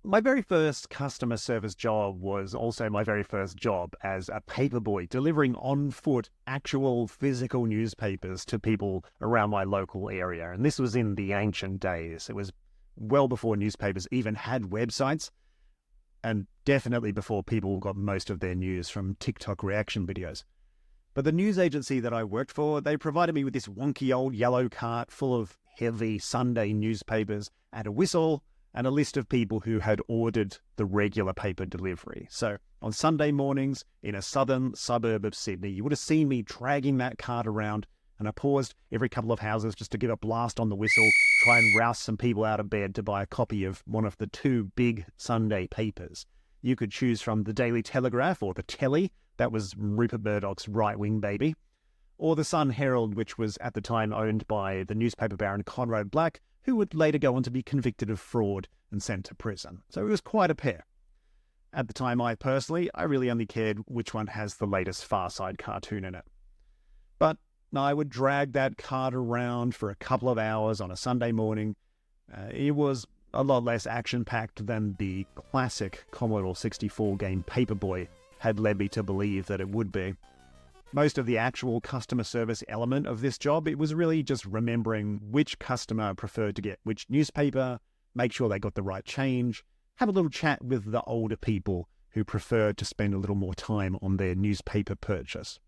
My very first customer service job was also my very first job as a paperboy, delivering on foot actual physical newspapers to people around my local area. And this was in the ancient days. It was well before newspapers even had websites, and definitely before people got most of their news from TikTok reaction videos. But the news agency that I worked for, they provided me with this wonky old yellow cart full of heavy Sunday newspapers and a whistle and a list of people who had ordered the regular paper delivery. So on Sunday mornings in a southern suburb of Sydney, you would have seen me dragging that cart around, and I paused every couple of houses just to give a blast on the whistle, try and rouse some people out of bed to buy a copy of one of the two big Sunday papers. You could choose from the Daily Telegraph or the Telly, that was Rupert Murdoch's right-wing baby, or the Sun Herald, which was at the time owned by the newspaper baron Conrad Black, who would later go on to be convicted of fraud and sent to prison. So it was quite a pair. At the time, I really only cared which one has the latest Far Side cartoon in it. But I would drag that cart around for a couple of hours on a Sunday morning. It was a lot less action-packed than the classic Commodore 64 game Paperboy had led me to believe that it would be. Most of the actual customer service element of this job, it was really just remembering which customer preferred to get which newspaper, make sure they got the right change, have a little chat with the older people who preferred to spend a little more time on their newspaper purchase.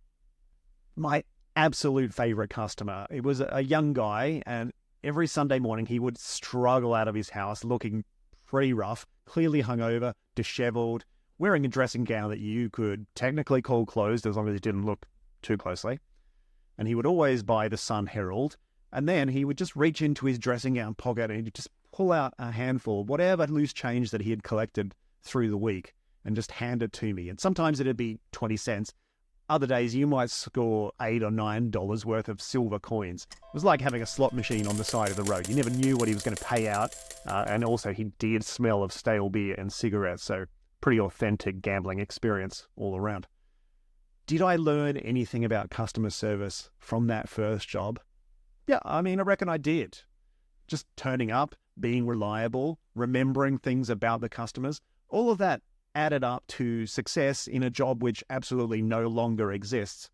My absolute favorite customer, it was a young guy, and every Sunday morning he would struggle out of his house looking pretty rough, clearly hungover, disheveled, wearing a dressing gown that you could technically call closed as long as it didn't look too closely. And he would always buy the Sun Herald, and then he would just reach into his dressing gown pocket and he'd just pull out a handful, whatever loose change that he had collected through the week, and just hand it to me. And sometimes it'd be 20 cents. Other days you might score $8 or $9 worth of silver coins. It was like having a slot machine on the side of the road. You never knew what he was going to pay out. And also he did smell of stale beer and cigarettes, so pretty authentic gambling experience all around. Did I learn anything about customer service from that first job? Yeah, I reckon I did. Just turning up, being reliable, remembering things about the customers, all of that added up to success in a job which absolutely no longer exists.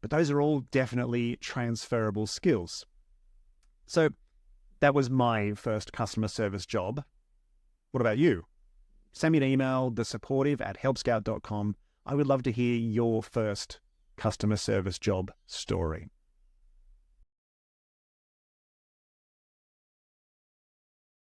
But those are all definitely transferable skills. So that was my first customer service job. What about you? Send me an email, thesupportive@helpscout.com. I would love to hear your first customer service job story.